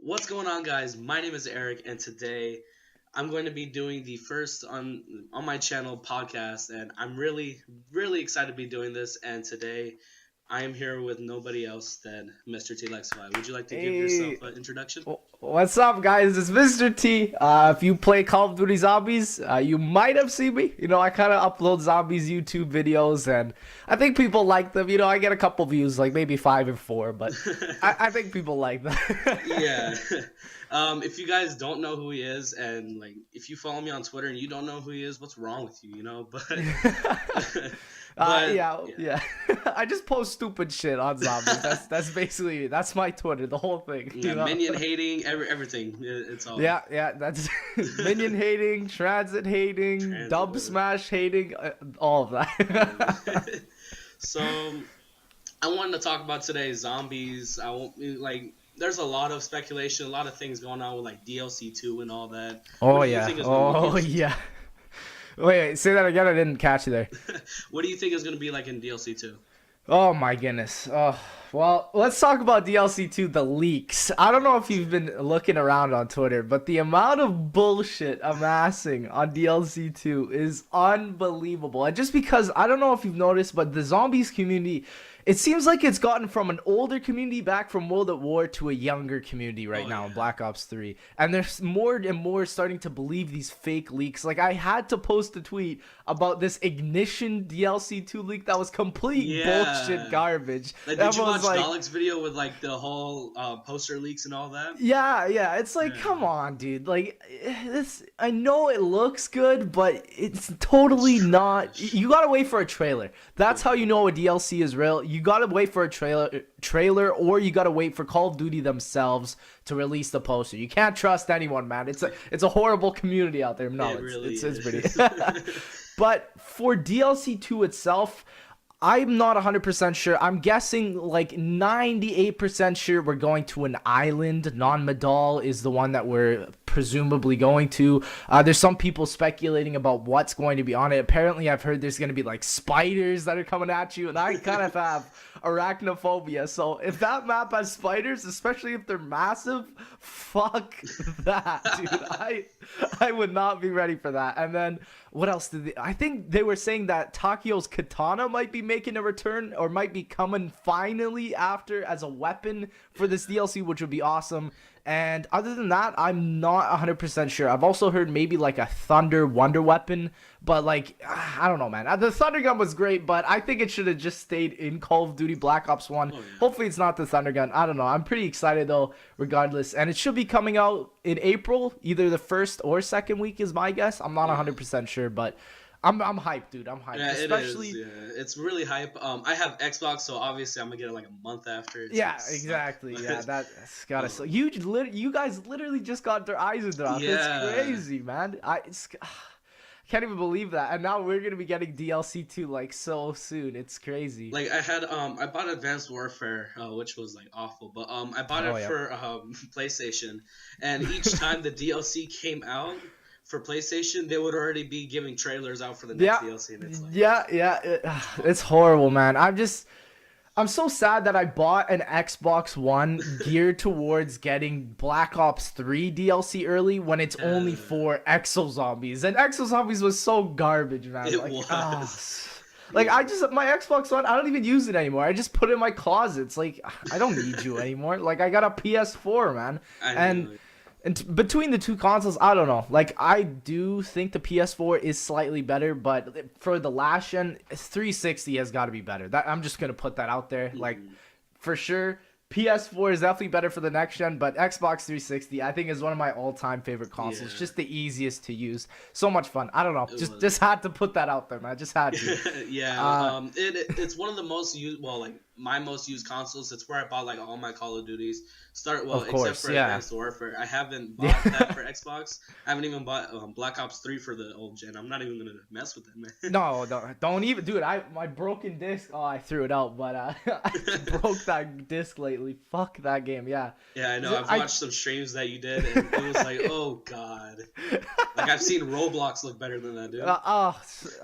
What's going on, guys? My name is Eric, and today I'm going to be doing the first on my channel podcast, and I'm really excited to be doing this. And today I am here with nobody else than MrTLexify. Would you like to give yourself Hey, an introduction? what's up, guys? It's Mr. T. If you play Call of Duty Zombies, you might have seen me. I kind of upload zombies YouTube videos, and I think people like them. I get a couple views, like maybe 5 or 4, but I think people like that. Yeah. If you guys don't know who he is, and like if you follow me on Twitter and you don't know who he is, what's wrong with you? Yeah. I just post stupid shit on zombies. That's basically that's my Twitter, the whole thing. Minion hating, everything. It's all. Yeah, that's minion hating, transit hating, dub smash hating, all of that. So, I wanted to talk about today zombies. There's a lot of speculation, a lot of things going on with like DLC 2 and all that. Oh yeah. Oh yeah. Wait, say that again. I didn't catch you there. What do you think is going to be like in DLC 2? Oh my goodness. Well, let's talk about DLC 2, the leaks. I don't know if you've been looking around on Twitter, but the amount of bullshit amassing on DLC 2 is unbelievable. And just because, I don't know if you've noticed, but the zombies community, it seems like it's gotten from an older community back from World at War to a younger community right now in Black Ops 3. And there's more and more starting to believe these fake leaks. Like, I had to post a tweet about this Ignition DLC 2 leak that was complete bullshit garbage. Like, did you watch Galactic's video with like the whole poster leaks and all that? Yeah. It's like, come on, dude. Like, I know it looks good, but it's totally not. You gotta wait for a trailer. That's how you know a DLC is real. You gotta wait for a trailer, or you gotta wait for Call of Duty themselves to release the poster. You can't trust anyone, man. It's a horrible community out there. No, it's pretty. But for DLC 2 itself, I'm not 100% sure. I'm guessing like 98% sure we're going to an island. Non-Medal is the one that we're presumably going to. There's some people speculating about what's going to be on it. Apparently, I've heard there's going to be like spiders that are coming at you, and I kind of have arachnophobia. So if that map has spiders, especially if they're massive, fuck that, dude. I would not be ready for that. And then what else I think they were saying that Takio's katana might be making a return, or might be coming finally after as a weapon for this DLC, which would be awesome. And other than that, I'm not 100% sure. I've also heard maybe like a Thunder Wonder Weapon, but like, I don't know, man. The Thunder Gun was great, but I think it should have just stayed in Call of Duty Black Ops 1. Hopefully it's not the Thunder Gun. I don't know. I'm pretty excited though, regardless. And it should be coming out in April, either the first or second week is my guess. I'm not 100% sure, but I'm hyped, dude. I'm hyped. Yeah, especially it is. Yeah, it's really hype. I have Xbox, so obviously I'm gonna get it like a month after. Yeah, exactly. Yeah, that's gotta. So you guys literally just got their eyes dropped. Yeah. It's crazy, man. I can't even believe that. And now we're gonna be getting DLC 2 like so soon. It's crazy. Like I bought Advanced Warfare, which was like awful, but I bought it for PlayStation, and each time the DLC came out for PlayStation, they would already be giving trailers out for the next DLC. And it's like, it's horrible, man. I'm so sad that I bought an Xbox One geared towards getting Black Ops 3 DLC early when it's only for Exo Zombies. And Exo Zombies was so garbage, man. It was. Like, my Xbox One, I don't even use it anymore. I just put it in my closet. It's like, I don't need you anymore. Like, I got a PS4, man. And between the two consoles, I don't know. Like, I do think the PS4 is slightly better, but for the last gen, 360 has got to be better. I'm just going to put that out there. Like, for sure, PS4 is definitely better for the next gen, but Xbox 360, I think, is one of my all-time favorite consoles. Yeah. Just the easiest to use. So much fun. I don't know. Just had to put that out there, man. Just had to. Yeah. It's one of the most used, my most used consoles. It's where I bought like all my Call of Duties. Except for Advanced Warfare. I haven't bought that for Xbox. I haven't even bought Black Ops 3 for the old gen. I'm not even gonna mess with that, man. No, don't even, dude. My broken disc. Oh, I threw it out, but I broke that disc lately. Fuck that game. Yeah. Yeah, I know. I've watched some streams that you did, and it was like, oh god. Like I've seen Roblox look better than that, dude.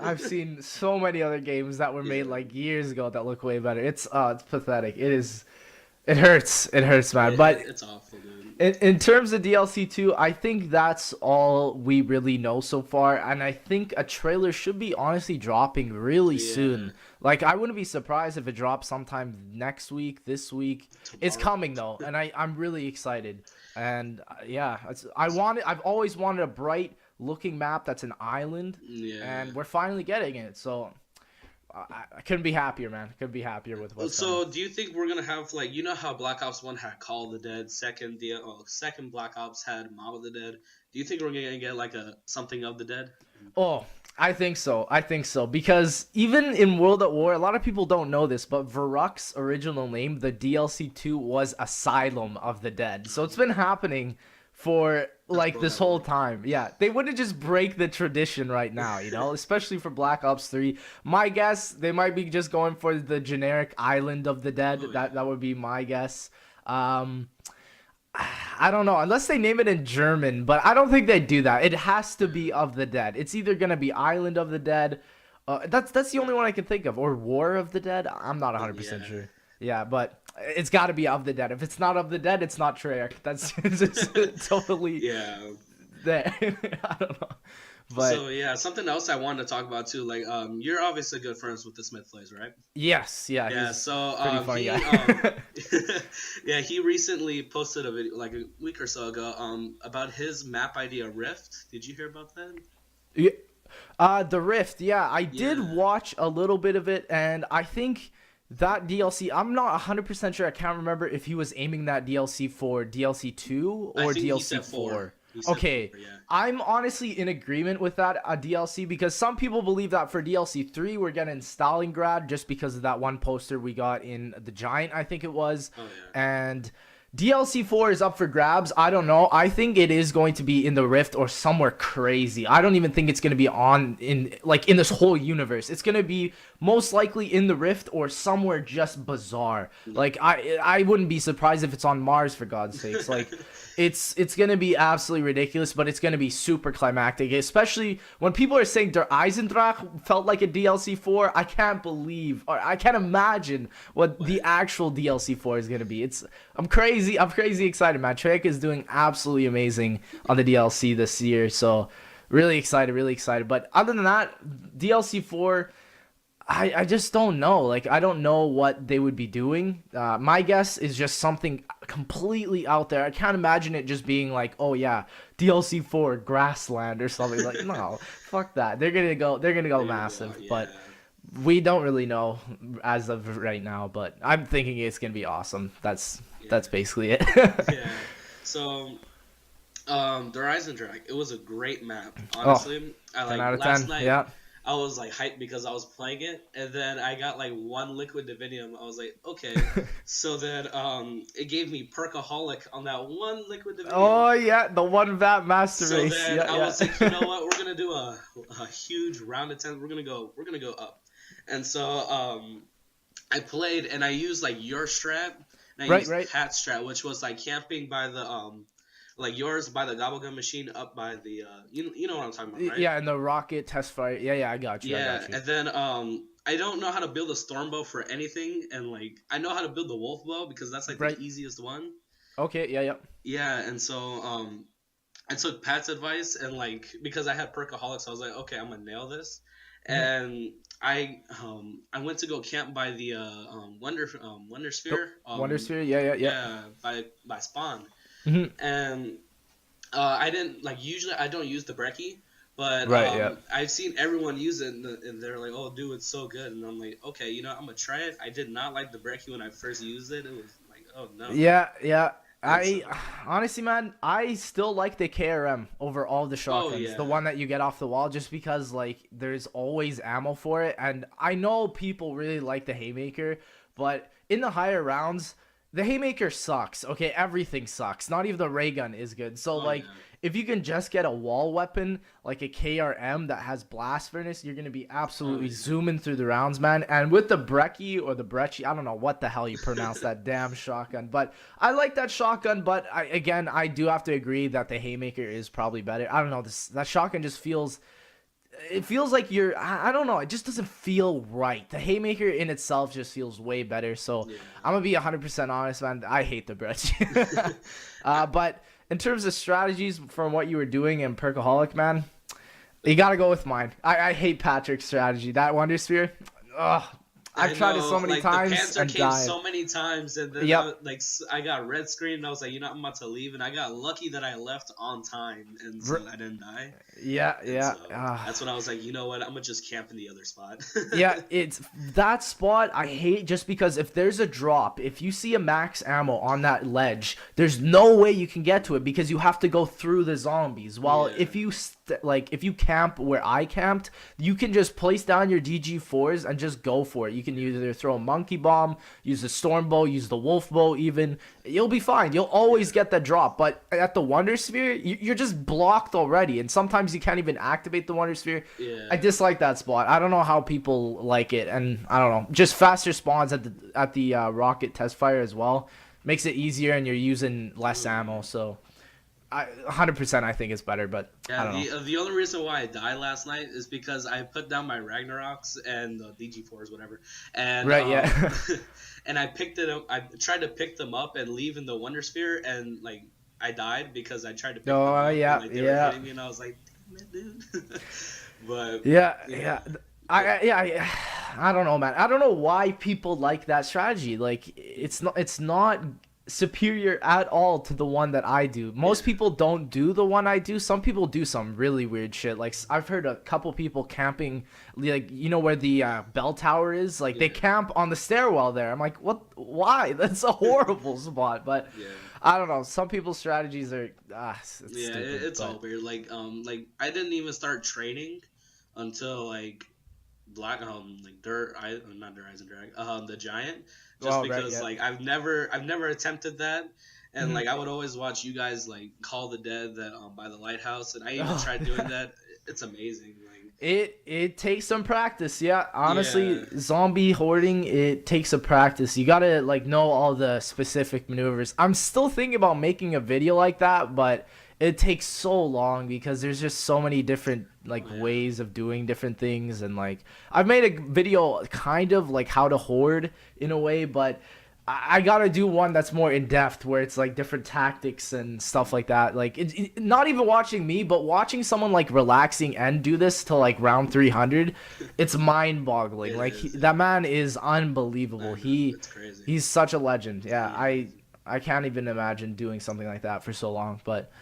I've seen so many other games that were made like years ago that look way better. It's pathetic. It hurts, man. But it's awful, dude. In terms of DLC 2, I think that's all we really know so far, and I think a trailer should be honestly dropping really Yeah. soon. Like, I wouldn't be surprised if it drops sometime next week, this week. It's Tomorrow. coming though, and I'm really excited. And yeah, I've always wanted a bright looking map that's an island, Yeah. and we're finally getting it. So I couldn't be happier, man. Couldn't be happier with what's coming. So, do you think we're gonna have like how Black Ops One had Call of the Dead, second Black Ops had Mob of the Dead? Do you think we're gonna get like a something of the Dead? Oh, I think so. I think so. Because even in World at War, a lot of people don't know this, but Varuk's original name, the DLC 2, was Asylum of the Dead. So it's been happening for like this whole time. Yeah, they wouldn't just break the tradition right now, especially for Black Ops 3. My guess, they might be just going for the generic Island of the Dead. That would be my guess. I don't know, unless they name it in German, but I don't think they'd do that. It has to be of the Dead. It's either gonna be Island of the Dead. That's the only one I can think of, or War of the Dead. I'm not 100% sure. Yeah, but it's got to be of the Dead. If it's not of the Dead, it's not Treyarch. That's just totally there. I don't know. But so yeah, something else I wanted to talk about too. Like, you're obviously good friends with the Smith Plays, right? Yes, yeah. Yeah. So pretty funny guy. yeah, he recently posted a video like a week or so ago about his map idea Rift. Did you hear about that? Yeah. The Rift. Yeah, I did watch a little bit of it, and I think that DLC, I'm not 100% sure. I can't remember if he was aiming that DLC for DLC 2 or DLC 4. Okay, 4, yeah. I'm honestly in agreement with that DLC, because some people believe that for DLC 3 we're getting Stalingrad just because of that one poster we got in the Giant, I think it was. Oh, yeah. And DLC 4 is up for grabs. I don't know. I think it is going to be in the Rift or somewhere crazy. I don't even think it's going to be in this whole universe. It's going to be most likely in the Rift or somewhere just bizarre. Like, I wouldn't be surprised if it's on Mars, for God's sakes. Like, it's going to be absolutely ridiculous, but it's going to be super climactic, especially when people are saying Der Eisendrache felt like a DLC 4. I can't believe, or I can't imagine what the actual DLC 4 is going to be. I'm crazy excited, man. Treyarch is doing absolutely amazing on the DLC this year, so really excited. But other than that, DLC 4, I just don't know. Like, I don't know what they would be doing. My guess is just something completely out there. I can't imagine it just being like, oh yeah, DLC 4 Grassland or something. Like, no, fuck that. They're gonna go massive, yeah. but we don't really know as of right now. But I'm thinking it's gonna be awesome. That's basically it. Yeah. So, Der Eisendrache, it was a great map. Honestly, I 10 out of last 10. night. Yeah. I was like hyped because I was playing it, and then I got like one liquid divinium. I was like, okay. So then it gave me perkaholic on that one liquid divinium. Oh yeah, the one vat master so race. Then I was like, you know what? We're gonna do a huge round of 10. We're gonna go up. And so I played, and I used like your strat, and I used Pat's strat, which was like camping by the like yours by the gobblegum machine up by the you know what I'm talking about, right? Yeah, and the rocket test fire. Yeah, I got you. Yeah, and then I don't know how to build a storm bow for anything, and like I know how to build the wolf bow because that's like the easiest one. Okay, yeah. Yeah, and so I took Pat's advice, and like because I had perkaholics, I was like, okay, I'm gonna nail this. And I went to go camp by the Wonder Sphere. Wonder Sphere, yeah. Yeah, by Spawn. Mm-hmm. And I didn't usually I don't use the brecci, but I've seen everyone use it, and they're like, "Oh, dude, it's so good." And I'm like, "Okay, I'm gonna try it." I did not like the brecci when I first used it. It was like, "Oh no." Yeah. Honestly, man, I still like the KRM over all the shotguns. Oh, yeah. The one that you get off the wall, just because like there's always ammo for it, and I know people really like the Haymaker, but in the higher rounds, the Haymaker sucks. Okay, everything sucks. Not even the ray gun is good. So if you can just get a wall weapon like a KRM that has blast furnace, you're gonna be absolutely zooming through the rounds, man. And with the Brecci or the Brecci, I don't know what the hell you pronounce that damn shotgun, but I like that shotgun. But I do have to agree that the Haymaker is probably better. I don't know, that shotgun just feels it feels like I don't know, it just doesn't feel right. The haymaker in itself just feels way better. So Yeah. I'm gonna be 100% honest, man. I hate the bridge. But in terms of strategies from what you were doing in Perkaholic, man, you gotta go with mine. I hate Patrick's strategy. That Wonder Sphere. Ugh. I've tried it so many times the cancer and came died. so many times, and then I got red screen, and I was like, I'm about to leave, and I got lucky that I left on time, and so I didn't die. Yeah. So that's when I was like, you know what, I'm gonna just camp in the other spot. Yeah, it's that spot I hate just because if there's a drop, if you see a max ammo on that ledge, there's no way you can get to it because you have to go through the zombies. While if you if you camp where I camped, you can just place down your DG4s and just go for it. You can either throw a monkey bomb, use the storm bow, use the wolf bow even. You'll be fine. You'll always get that drop. But at the Wonder Sphere, you're just blocked already. And sometimes you can't even activate the Wonder Sphere. Yeah. I dislike that spot. I don't know how people like it. And I don't know. Just faster spawns at the rocket test fire as well. Makes it easier and you're using less ammo. So 100% I think it's better, but I don't know. The only reason why I died last night is because I put down my Ragnaroks and DG4s, whatever, and and I picked it up. I tried to pick them up and leave in the Wonder Sphere, and like I died because I tried to pick them up. And, like, they were hitting me, and I was like, damn it, dude. But I don't know, man. I don't know why people like that strategy. Like it's not superior at all to the one that I do. Most people don't do the one I do. Some people do some really weird shit. Like I've heard a couple people camping, like where the bell tower is. Like they camp on the stairwell there. I'm like, what? Why? That's a horrible spot. But I don't know. Some people's strategies are it's all weird. Like I didn't even start training until like not Dirt Eyes and Drag, the Giant. Just because like I've never attempted that, and like I would always watch you guys like Call the Dead that by the lighthouse, and I even tried doing that. It's amazing. Like it takes some practice. Yeah, honestly, zombie hoarding, it takes a practice. You gotta like know all the specific maneuvers. I'm still thinking about making a video like that, but it takes so long because there's just so many different ways of doing different things. And like I've made a video kind of like how to hoard in a way, but I gotta do one that's more in depth where it's like different tactics and stuff like that. Like not even watching me, but watching someone like relaxing and do this to like round 300, it's mind boggling. That man is unbelievable. He's such a legend. I can't even imagine doing something like that for so long, but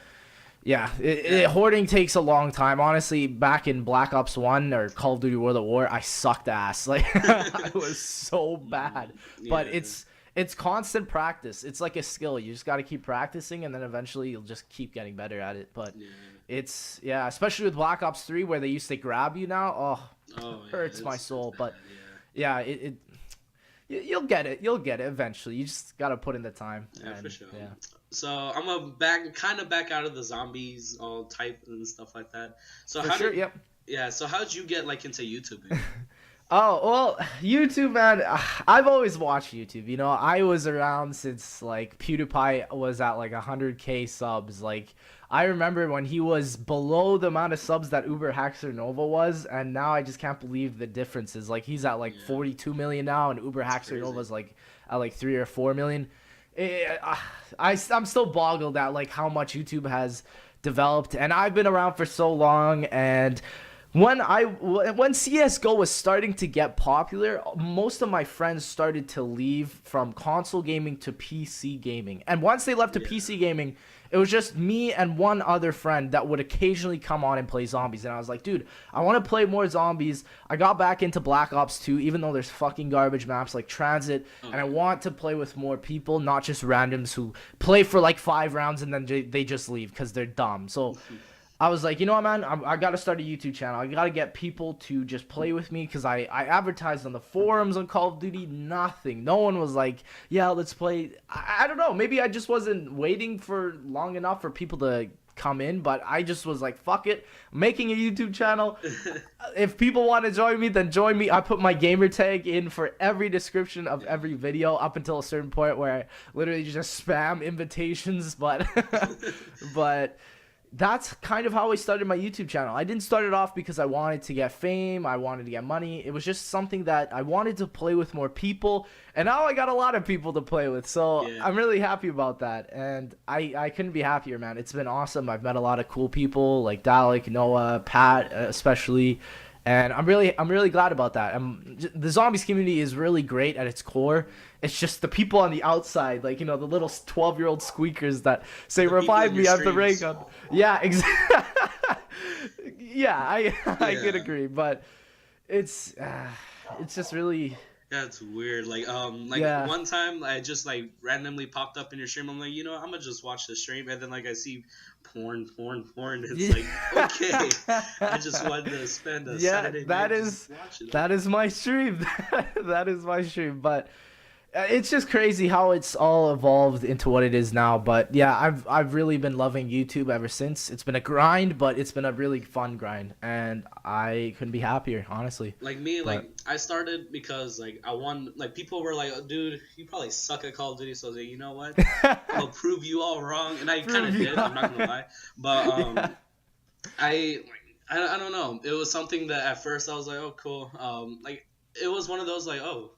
hoarding takes a long time. Honestly, back in Black Ops 1 or Call of Duty World at War, I sucked ass. Like I was so bad. But it's constant practice. It's like a skill. You just got to keep practicing, and then eventually you'll just keep getting better at it. But it's especially with Black Ops 3 where they used to grab you now. Hurts my soul. But you'll get it. You'll get it eventually. You just got to put in the time. For sure. Yeah. So I'm gonna back out of the zombies all type and stuff like that. So So how'd you get like into YouTubing? Oh, well, YouTube, man, I've always watched YouTube. I was around since like PewDiePie was at like 100K subs. Like I remember when he was below the amount of subs that Uber Haxer Nova was, and now I just can't believe the differences. Like he's at like 42 million now, and Uber Haxer Nova's like at like 3 or 4 million. I'm still boggled at like how much YouTube has developed, and I've been around for so long. And when CS:GO was starting to get popular, most of my friends started to leave from console gaming to PC gaming. And once they left to PC gaming, it was just me and one other friend that would occasionally come on and play zombies. And I was like, dude, I want to play more zombies. I got back into Black Ops 2, even though there's fucking garbage maps like Transit. And I want to play with more people, not just randoms who play for like 5 rounds and then they just leave because they're dumb. So I was like, you know what, man? I got to start a YouTube channel. I got to get people to just play with me because I advertised on the forums on Call of Duty. Nothing. No one was like, yeah, let's play. I don't know. Maybe I just wasn't waiting for long enough for people to come in, but I just was like, fuck it. I'm making a YouTube channel. If people want to join me, then join me. I put my gamer tag in for every description of every video up until a certain point where I literally just spam invitations. But that's kind of how I started my YouTube channel. I didn't start it off because I wanted to get fame, I wanted to get money. It was just something that I wanted to play with more people, and now I got a lot of people to play with. So Yeah. I'm really happy about that, and I couldn't be happier, man. It's been awesome. I've met a lot of cool people like Dalek, Noah, Pat, especially. And I'm really glad about that. The zombies community is really great at its core. It's just the people on the outside, like, you know, the little 12-year-old squeakers that say, The people "Revive in me, your I have the ray streams. gun." Yeah, exactly. Yeah, I could Yeah. agree, but it's just really, That's weird. Like yeah. one time I just like randomly popped up in your stream. I'm like, you know, I'm gonna just watch the stream, and then like I see porn, porn, porn. It's like, okay, I just wanted to spend a Yeah, Saturday that night is just watching it. that is my stream. That is my stream, but it's just crazy how it's all evolved into what it is now. But yeah, I've really been loving YouTube ever since. It's been a grind, but it's been a really fun grind, and I couldn't be happier, honestly. Like me, But like I started because like I won. Like people were like, oh, "Dude, you probably suck at Call of Duty." So I was like, you know what? I'm gonna prove you all wrong, and I kind of Prove you did. I'm not gonna lie, but yeah. I I don't know. It was something that at first I was like, oh, cool. Like it was one of those like, oh,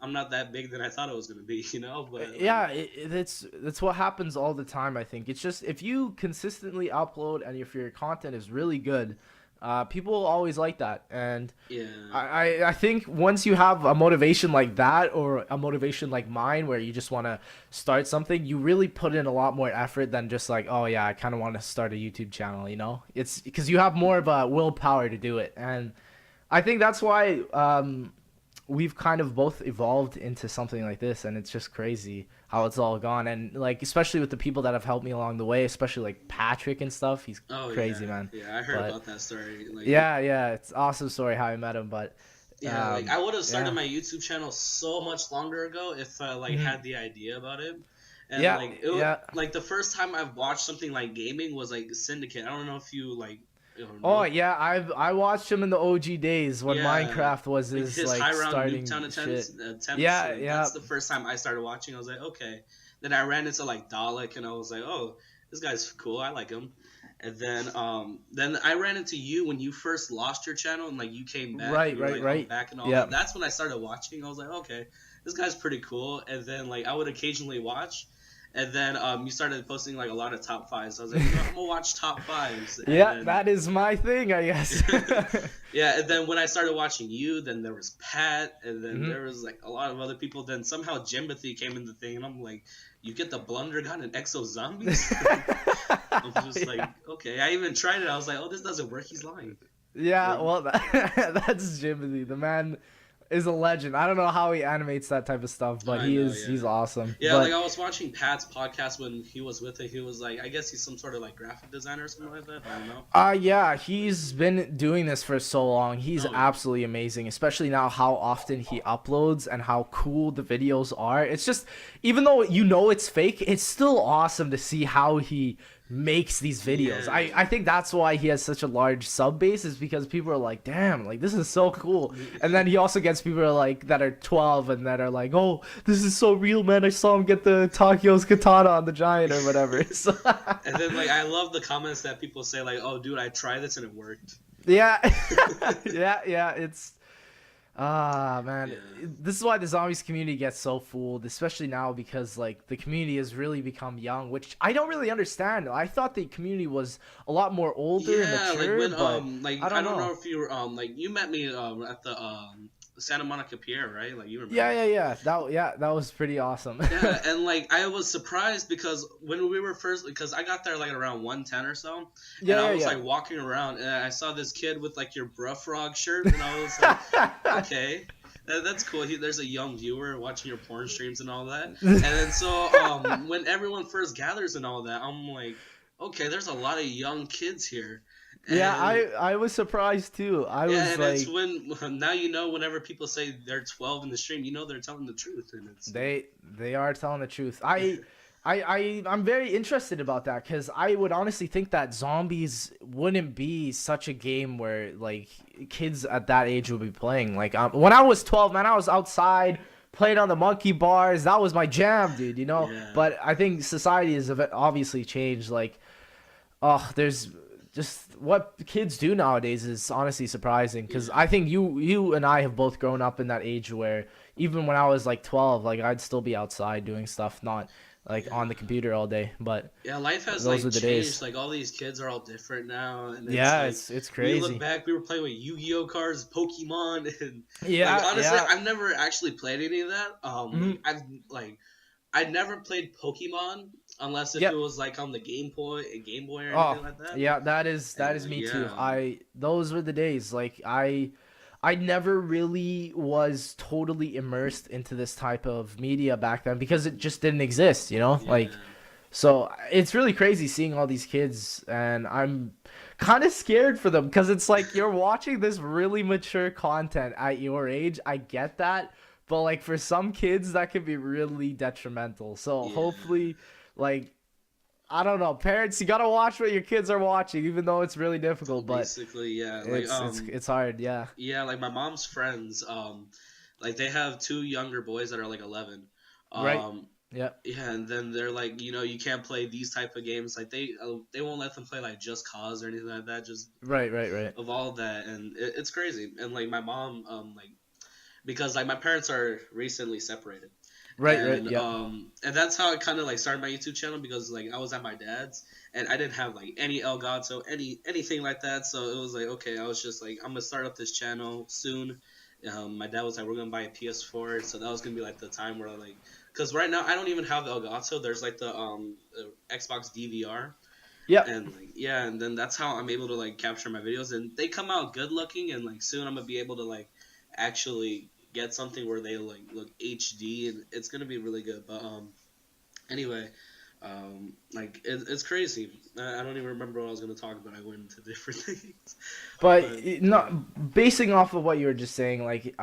I'm not that big than I thought it was gonna be, you know. But like, Yeah, that's what happens all the time. I think it's just if you consistently upload and if your content is really good, people will always like that. And yeah, I think once you have a motivation like that or a motivation like mine where you just want to start something, you really put in a lot more effort than just like, oh yeah, I kind of want to start a YouTube channel, you know? It's because you have more of a willpower to do it. And I think that's why we've kind of both evolved into something like this, and it's just crazy how it's all gone. And like especially with the people that have helped me along the way, especially like Patrick and stuff, he's oh crazy, yeah, man. yeah. I heard But about that story. Like yeah, it's awesome story how I met him. But yeah, like I would have started yeah. my YouTube channel so much longer ago if I like Mhm. had the idea about it. And Yeah, like yeah. like the first time I've watched something like gaming was like Syndicate. I don't know if you like, you don't Oh know. yeah, I watched him in the OG days when Yeah, Minecraft was like his his like high round starting Nuketown shit. attempts. Yeah, Like, yeah. that's the first time I started watching. I was like, okay. Then I ran into like Dalek, and I was like, oh, this guy's cool. I like him. And then I ran into you when you first lost your channel, and like you came back. Right, you were, right, like, right. I'm back and all Yeah. that. That's when I started watching. I was like, okay, this guy's pretty cool. And then like I would occasionally watch. And then you started posting like a lot of top fives. So I was like, you know, I'm gonna watch top fives. And Yeah, then, that is my thing, I guess. yeah, and then when I started watching you, then there was Pat, and then Mhm. there was like a lot of other people. Then somehow Jimothy came in the thing, and I'm like, you get the blunder gun and exo zombies? I'm just like, okay. I even tried it. I was like, oh, this doesn't work. He's lying. Yeah, Like, well, that's Jimothy. The man is a legend. I don't know how he animates that type of stuff, but I know, yeah. he's awesome. yeah, But like I was watching Pat's podcast when he was with it. He was like, I guess he's some sort of like graphic designer or something like that. I don't know. yeah, he's been doing this for so long. He's Oh, yeah. absolutely amazing, especially now how often he uploads and how cool the videos are. It's just, even though you know it's fake, it's still awesome to see how he makes these videos. Yeah. I think that's why he has such a large sub base, is because people are like, damn, like this is so cool. And then he also gets people like that are 12 and that are like, oh, this is so real, man. I saw him get the Takio's katana on the giant or whatever. So, And then like I love the comments that people say like, oh, dude, I tried this and it worked. yeah. yeah, it's man, Yeah. this is why the zombies community gets so fooled, especially now because like the community has really become young, which I don't really understand. I thought the community was a lot more older and Yeah, mature, like when but like I don't know know. if you were like you met me at the Santa Monica Pier, right? Like you remember? Yeah. That was pretty awesome. Yeah, and like I was surprised because when we were first, because I got there like around 1:10 or so, and I was like walking around and I saw this kid with like your Bruh Frog shirt, and I was like, okay, that's cool. There's a young viewer watching your porn streams and all that, and then so when everyone first gathers and all that, I'm like, okay, there's a lot of young kids here. Yeah, And, I was surprised too. I was and like, it's when now you know whenever people say they're 12 in the stream, you know they're telling the truth, and it's they are telling the truth. I'm very interested about that because I would honestly think that zombies wouldn't be such a game where like kids at that age would be playing. Like when I was 12, man, I was outside playing on the monkey bars. That was my jam, dude. You know. Yeah. But I think society has obviously changed. Like Oh, there's just what kids do nowadays is honestly surprising because Yeah. I think you and I have both grown up in that age where even when I was like 12, like I'd still be outside doing stuff, not like Yeah. on the computer all day. But Yeah, life has those like were the days. changed. Like all these kids are all different now, and it's Yeah, like it's we look crazy. back, we were playing with Yu-Gi-Oh cards, Pokemon, and like Yeah, honestly, yeah. I've never actually played any of that. Mhm. Like I never played Pokemon unless if it Yep. was like on the Game Boy or anything Oh, like that. yeah, that is me too. Yeah, I those were the days. Like I never really was totally immersed into this type of media back then because it just didn't exist, you know? Like yeah, so it's really crazy seeing all these kids and I'm kind of scared for them because it's like you're watching this really mature content at your age. I get that, but like for some kids that could be really detrimental. So yeah. hopefully like I don't know. Parents, you gotta watch what your kids are watching, even though it's really difficult. But Basically, yeah. it's hard. Yeah. Yeah, like my mom's friends, like they have two younger boys that are like 11. Right. Um, Yeah. yeah, and then they're like, you can't play these type of games. Like they won't let them play like Just Cause or anything like that. Just Right. Right. Right. of all that, and it's crazy. And like my mom, like because like my parents are recently separated, Right. Right. Yeah. and that's how I kind of like started my YouTube channel because like I was at my dad's and I didn't have like any Elgato, anything like that. So it was like okay, I was just like I'm gonna start up this channel soon. My dad was like we're gonna buy a PS4, so that was gonna be like the time where like because right now I don't even have the Elgato. There's like the Xbox DVR. Yeah. And like yeah, and then that's how I'm able to like capture my videos, and they come out good looking, and like soon I'm gonna be able to like actually get something where they like look HD, and it's gonna be really good. But anyway, like it's crazy. I don't even remember what I was gonna talk about. I went into different things, But but yeah, not basing off of what you were just saying, like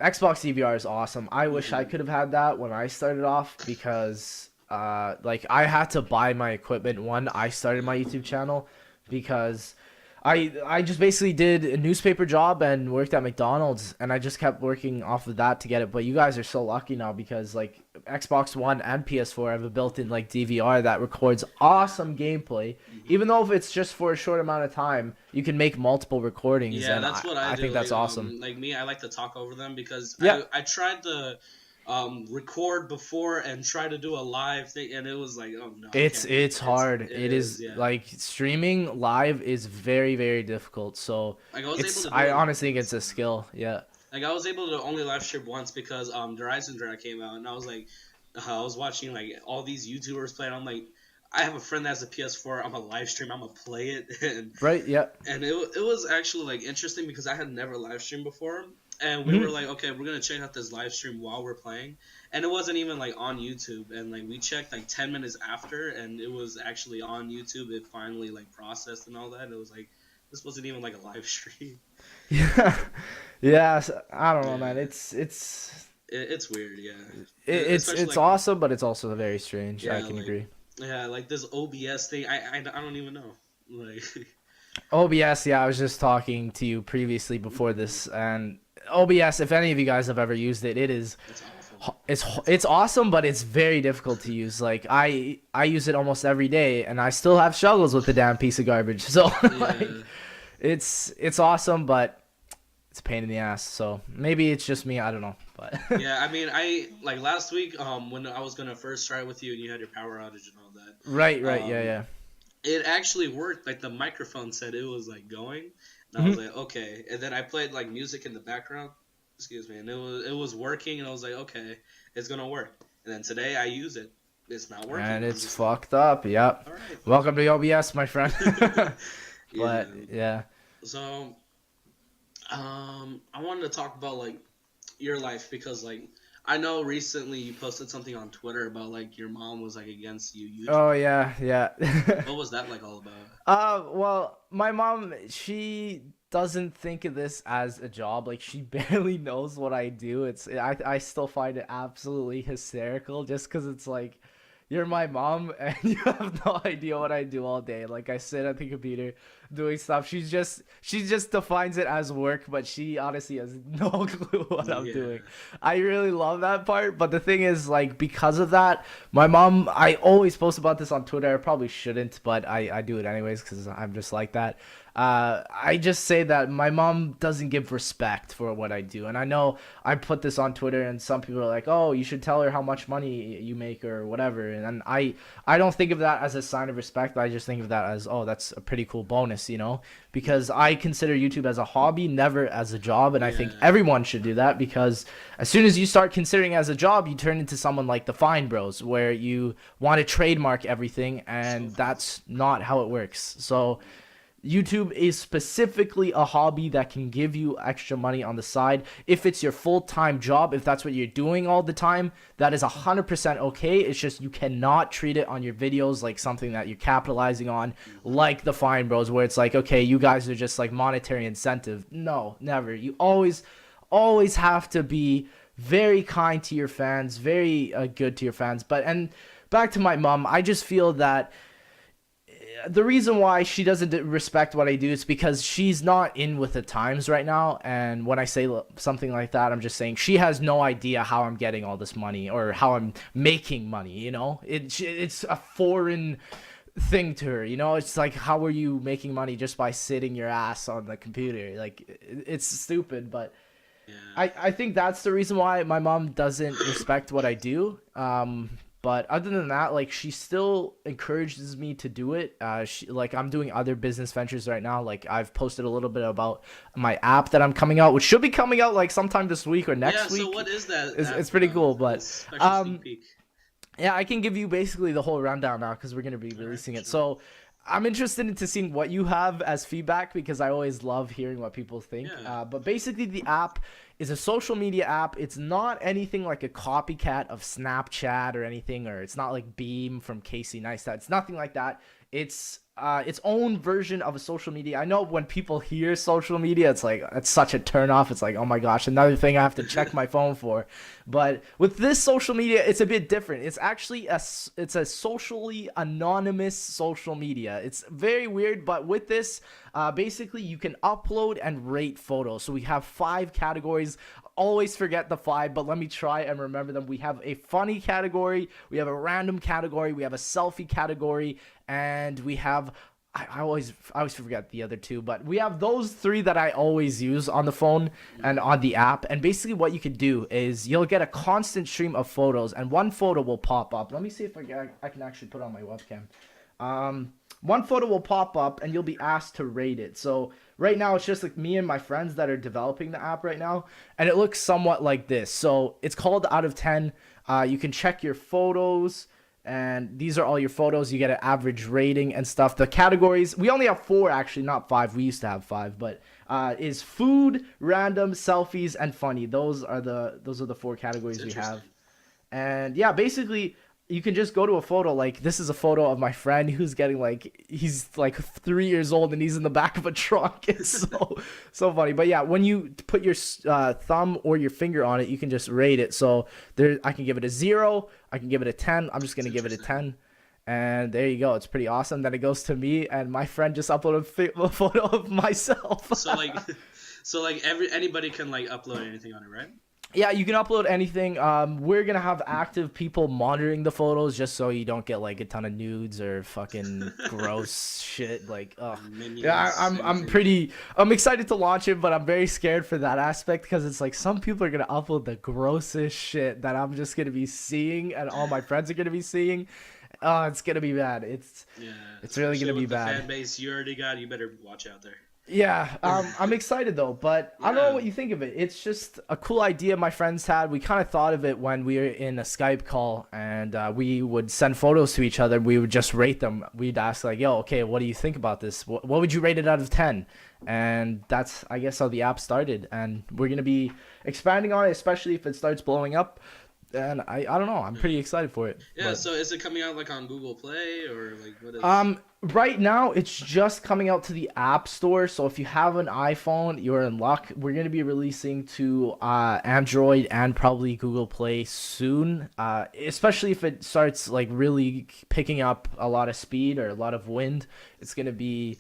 Xbox DVR is awesome. I wish I hmm could have had that when I started off because like I had to buy my equipment when I started my YouTube channel because I just basically did a newspaper job and worked at McDonald's and I just kept working off of that to get it. But you guys are so lucky now because like Xbox One and PS4 have a built-in like DVR that records awesome gameplay. hmm Even though if it's just for a short amount of time, you can make multiple recordings yeah, and that's what I I do. think that's awesome. Like me, I like to talk over them because Yeah. I tried to record before and try to do a live thing, and it was like, oh no, I can't do it. It's hard. It It is, is yeah. like streaming live is very very difficult. So Like I was able it's to do I it honestly think once. it's a skill. Yeah. Like I was able to only live stream once because the Rise and Dragon came out, and I was like, I was watching like all these YouTubers play, and I'm like, I have a friend that has a PS4. I'm a live stream. I'm gonna play it, Right. Yeah. and it was actually like interesting because I had never live streamed before, and we were Mhm. like, okay, we're gonna check out this live stream while we're playing, and it wasn't even like on YouTube, and like we checked like 10 minutes after, and it was actually on YouTube. It finally like processed and all that. And it was like this wasn't even like a live stream. Yeah. Yeah. I don't know, man. Yeah, it's weird. Yeah, especially It's like awesome, but it's also very strange. I yeah, can like agree. yeah, like this OBS thing. I don't even know. Like OBS, yeah, I was just talking to you previously before this, and OBS, if any of you guys have ever used it, it is it's awful. it's awesome, but it's very difficult to use. Like I use it almost every day, and I still have struggles with the damn piece of garbage. So like, Yeah. it's awesome, but it's a pain in the ass. So maybe it's just me. I don't know, but Yeah, I mean, I like last week, when I was gonna first try with you and you had your power outage and all right, that, right, yeah, yeah. it actually worked. Like the microphone said it was like going, and I was Mhm. like, okay. And then I played like music in the background, excuse me, and it was working, and I was like, okay, it's gonna work. And then today I use it, it's not working. And I'm it's just like, fucked up. Yep. all right. Welcome to OBS, my friend. Yeah. But yeah. So, I wanted to talk about like your life because like I know recently you posted something on Twitter about like your mom was like against you YouTube. Oh yeah, yeah. What was that like all about? Well, my mom, she doesn't think of this as a job. Like she barely knows what I do. I still find it absolutely hysterical just because it's like you're my mom, and you have no idea what I do all day. Like, I sit at the computer doing stuff. She just defines it as work, but she honestly has no clue what I'm doing. I really love that part, but the thing is, like, because of that, my mom, I always post about this on Twitter. I probably shouldn't, but I do it anyways because I'm just like that. I just say that my mom doesn't give respect for what I do. And I know I put this on Twitter and some people are like, oh, you should tell her how much money you make or whatever. And I don't think of that as a sign of respect. I just think of that as, oh, that's a pretty cool bonus, because I consider YouTube as a hobby, never as a job. And I think everyone should do that, because as soon as you start considering it as a job, you turn into someone like the Fine Bros, where you want to trademark everything, and that's not how it works. So YouTube is specifically a hobby that can give you extra money on the side. If it's your full-time job, if that's what you're doing all the time, that is 100% okay. It's just you cannot treat it on your videos like something that you're capitalizing on, like the Fine Bros, where it's like, okay, you guys are just like monetary incentive. No, never. You always have to be very kind to your fans, very good to your fans. And back to my mom, I just feel that the reason why she doesn't respect what I do is because she's not in with the times right now. And when I say something like that, I'm just saying she has no idea how I'm getting all this money or how I'm making money. It's a foreign thing to her. It's like, how are you making money just by sitting your ass on the computer? Like, it's stupid. But I think that's the reason why my mom doesn't respect what I do. But other than that, like, she still encourages me to do it. I'm doing other business ventures right now. Like, I've posted a little bit about my app that I'm coming out, which should be coming out like sometime this week or next week. So what is that? It's pretty cool, but sneak peek. Yeah, I can give you basically the whole rundown now because we're gonna be releasing it. So I'm interested into seeing what you have as feedback, because I always love hearing what people think. But basically, the app is a social media app. It's not anything like a copycat of Snapchat or anything, or it's not like Beam from Casey Neistat. It's nothing like that. It's its own version of a social media. I know when people hear social media, it's like, it's such a turnoff. It's like, oh my gosh, another thing I have to check my phone for. But with this social media, it's a bit different. It's actually it's a socially anonymous social media. It's very weird, but with this, basically you can upload and rate photos. So we have 5 categories. Always forget the 5, but let me try and remember them. We have a funny category, we have a random category, we have a selfie category, and we have, I always forget the other 2, but we have those 3 that I always use on the phone and on the app. And basically what you could do is you'll get a constant stream of photos, and one photo will pop up. Let me see if I can actually put on my webcam. One photo will pop up and you'll be asked to rate it. So right now it's just like me and my friends that are developing the app right now, and it looks somewhat like this. So it's called out of 10. You can check your photos, and these are all your photos. You get an average rating and stuff. The categories, we only have 4 actually, not 5. We used to have 5, but is food, random, selfies, and funny. Those are the 4 categories we have. And yeah, basically you can just go to a photo. Like, this is a photo of my friend who's getting he's like 3 years old and he's in the back of a truck. It's so funny. But yeah, when you put your thumb or your finger on it, you can just rate it. So I can give it a 0, I can give it a 10. I'm just gonna give it a 10, and there you go. It's pretty awesome. Then it goes to me, and my friend just uploaded a photo of myself. So anybody can upload anything on it, right? Yeah, you can upload anything. We're gonna have active people monitoring the photos, just so you don't get a ton of nudes or fucking gross shit. Yeah, I'm excited to launch it, but I'm very scared for that aspect, because it's like some people are gonna upload the grossest shit that I'm just gonna be seeing, and all my friends are gonna be seeing. Oh, it's gonna be bad. It's really gonna be bad. The fan base you already got, you better watch out there. Yeah, I'm excited though, but I don't know what you think of it. It's just a cool idea my friends had. We kind of thought of it when we were in a Skype call, and we would send photos to each other. We would just rate them. We'd ask yo, okay, what do you think about this? What would you rate it out of 10? And that's, I guess, how the app started. And we're going to be expanding on it, especially if it starts blowing up. and I don't know. I'm pretty excited for it. Yeah. But So is it coming out like on Google Play or like what is? right now it's just coming out to the App Store. So if you have an iPhone, you're in luck. We're gonna be releasing to Android and probably Google Play soon. Especially if it starts like really picking up a lot of speed or a lot of wind, it's gonna be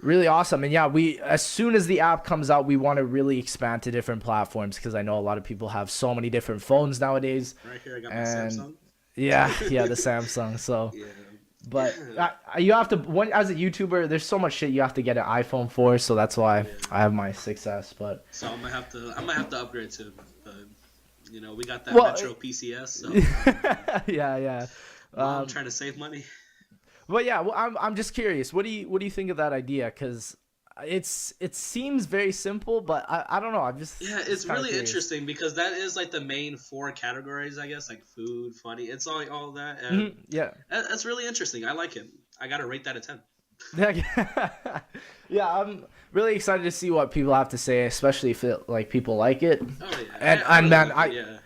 really awesome. And yeah, we as soon as the app comes out, we want to really expand to different platforms because I know a lot of people have so many different phones nowadays. Right here, I got my And Samsung. yeah, the Samsung. So, Yeah. but you have to as a YouTuber, there's so much shit you have to get an iPhone for. So that's why I have my 6S. But So I might have to upgrade too. But you know, we got that well, Metro PCS. So yeah. I'm trying to save money. But yeah, well, I'm just curious. What do you think of that idea? Because it seems very simple, but I don't know. I'm just Yeah, it's really curious. interesting because that is like the main four categories, I guess, like food, funny. It's all that, and Yeah. that's really interesting. I like it. I gotta rate that a 10. Yeah, I'm really excited to see what people have to say, especially if like people like it. Oh yeah, And man, yeah.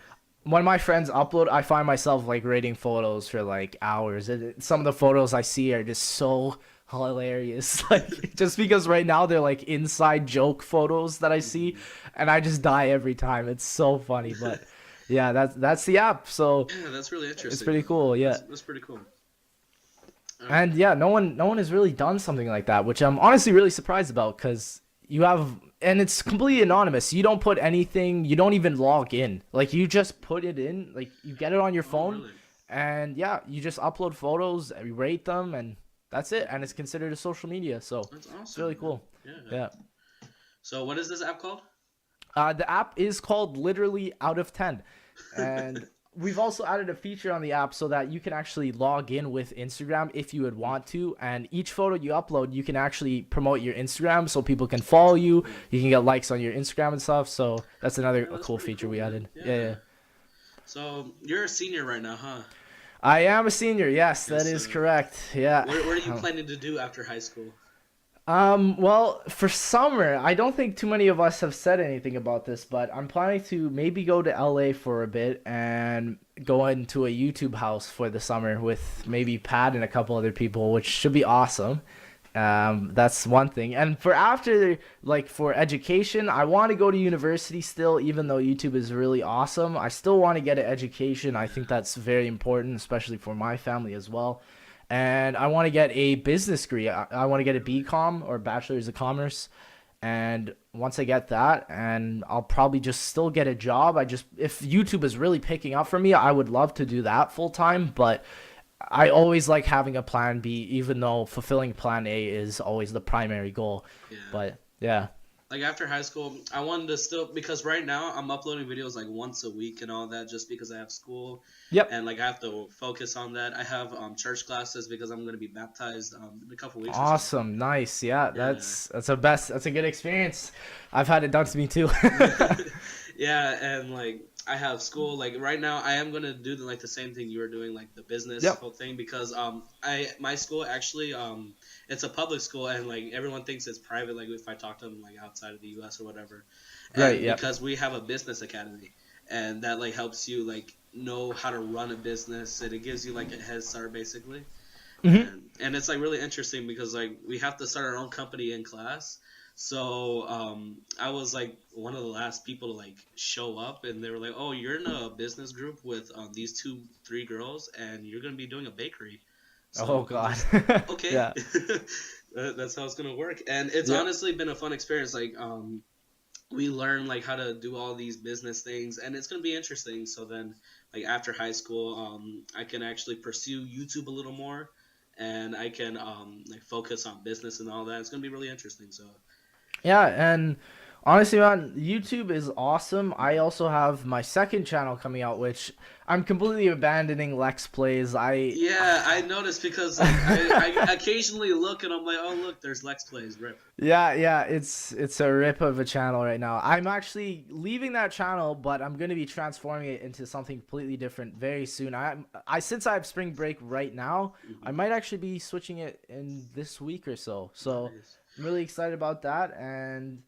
when my friends upload, I find myself like rating photos for like hours. Some of the photos I see are just so hilarious. Like just because right now they're like inside joke photos that I see, and I just die every time. It's so funny, but yeah, that's the app. So Yeah, that's really interesting. it's pretty cool. Yeah. That's pretty cool. And yeah, no one has really done something like that, which I'm honestly really surprised about because you have, and it's completely anonymous. You don't put anything, you don't even log in. Like you just put it in, like you get it on your phone, Really? and yeah, you just upload photos, you rate them, and that's it. And it's considered a social media, so That's awesome. it's really cool. Yeah. So what is this app called? The app is called Literally Out of 10, and we've also added a feature on the app so that you can actually log in with Instagram if you would want to, and each photo you upload, you can actually promote your Instagram so people can follow you. You can get likes on your Instagram and stuff. So that's another cool feature we added. Yeah. So you're a senior right now, huh? I am a senior. Yes, that is correct. Yeah. What are you planning to do after high school? Well, for summer, I don't think too many of us have said anything about this, but I'm planning to maybe go to LA for a bit and go into a YouTube house for the summer with maybe Pat and a couple other people, which should be awesome. That's one thing. And for after, like for education, I want to go to university still, even though YouTube is really awesome. I still want to get an education. I think that's very important, especially for my family as well. And I want to get a business degree. I want to get a BCom or Bachelor's of Commerce. And once I get that, and I'll probably just still get a job. If YouTube is really picking up for me, I would love to do that full time. But I always like having a plan B, even though fulfilling plan A is always the primary goal. Yeah. But yeah. Like after high school, I wanted to still, because right now I'm uploading videos like once a week and all that, just because I have school. Yep. And like I have to focus on that. I have church classes because I'm going to be baptized in a couple weeks. Awesome. Nice. Yeah. That's a good experience. I've had it done to me too. Yeah, and like I have school. Like right now, I am gonna do the same thing you were doing, like the business whole thing, because my school actually it's a public school, and like everyone thinks it's private. Like if I talk to them like outside of the U.S. or whatever, Right. Yeah. Because we have a business academy, and that like helps you like know how to run a business, and it gives you like a head start basically. Mm-hmm. And it's like really interesting because like we have to start our own company in class. So I was like one of the last people to like show up, and they were like, "Oh, you're in a business group with these 3 girls, and you're gonna be doing a bakery." So Oh God. okay, Yeah. That's how it's gonna work, and it's honestly been a fun experience. Like we learn like how to do all these business things, and it's gonna be interesting. So then, like after high school, I can actually pursue YouTube a little more, and I can like focus on business and all that. It's gonna be really interesting. So. Yeah, and honestly, man, YouTube is awesome. I also have my second channel coming out, which I'm completely abandoning Lex Plays. Yeah, I noticed because like, I occasionally look and I'm like, oh look, there's Lex Plays, rip. Yeah, it's a rip of a channel right now. I'm actually leaving that channel, but I'm gonna be transforming it into something completely different very soon. I since I have spring break right now, I might actually be switching it in this week or so. So. Nice. I'm really excited about that, and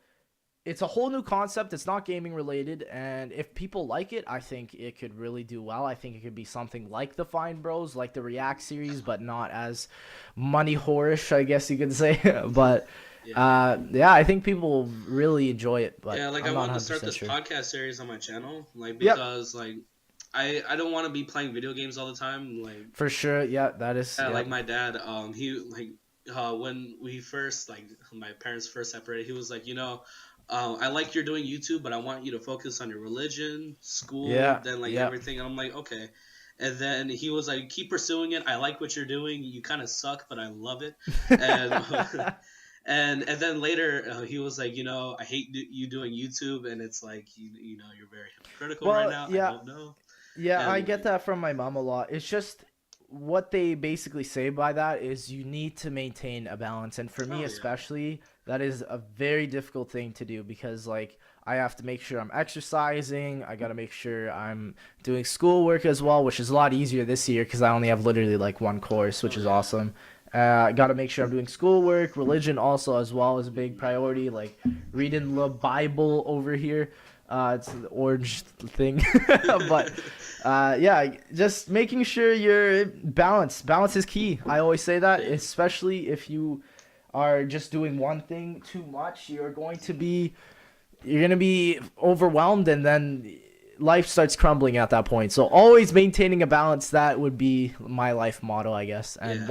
it's a whole new concept. It's not gaming related, and if people like it, I think it could really do well. I think it could be something like the Fine Bros, like the React series, but not as money whorish, I guess you could say. But Yeah. yeah, I think people will really enjoy it. But Yeah, like I'm I not wanted to 100 start percent this sure. podcast series on my channel, like Yep, because like I don't want to be playing video games all the time. Like for sure. Yeah, that is. yeah, like Yep. my dad, he like when we first like my parents first separated, he was like, I like you're doing YouTube, but I want you to focus on your religion, school, Yeah. then like Yep. everything. And I'm like, okay. And then he was like, keep pursuing it. I like what you're doing. You kind of suck, but I love it. And and then later he was like, I hate you doing YouTube, and it's like you're very hypocritical right Well, now. I yeah. don't know. Yeah, I And get like, that from my mom a lot. It's just what they basically say by that is you need to maintain a balance. And for me oh yeah, especially, that is a very difficult thing to do because like I have to make sure I'm exercising, I got to make sure I'm doing schoolwork as well, which is a lot easier this year cuz I only have literally like one course, which oh is yeah. awesome. I got to make sure I'm doing schoolwork, religion also as well is a big priority, like reading the Bible over here. It's the orange thing, but yeah, just making sure you're balanced. Balance is key. I always say that, Yeah. especially if you are just doing one thing too much, you're gonna be overwhelmed, and then life starts crumbling at that point. So always maintaining a balance. That would be my life motto, I guess. And Yeah,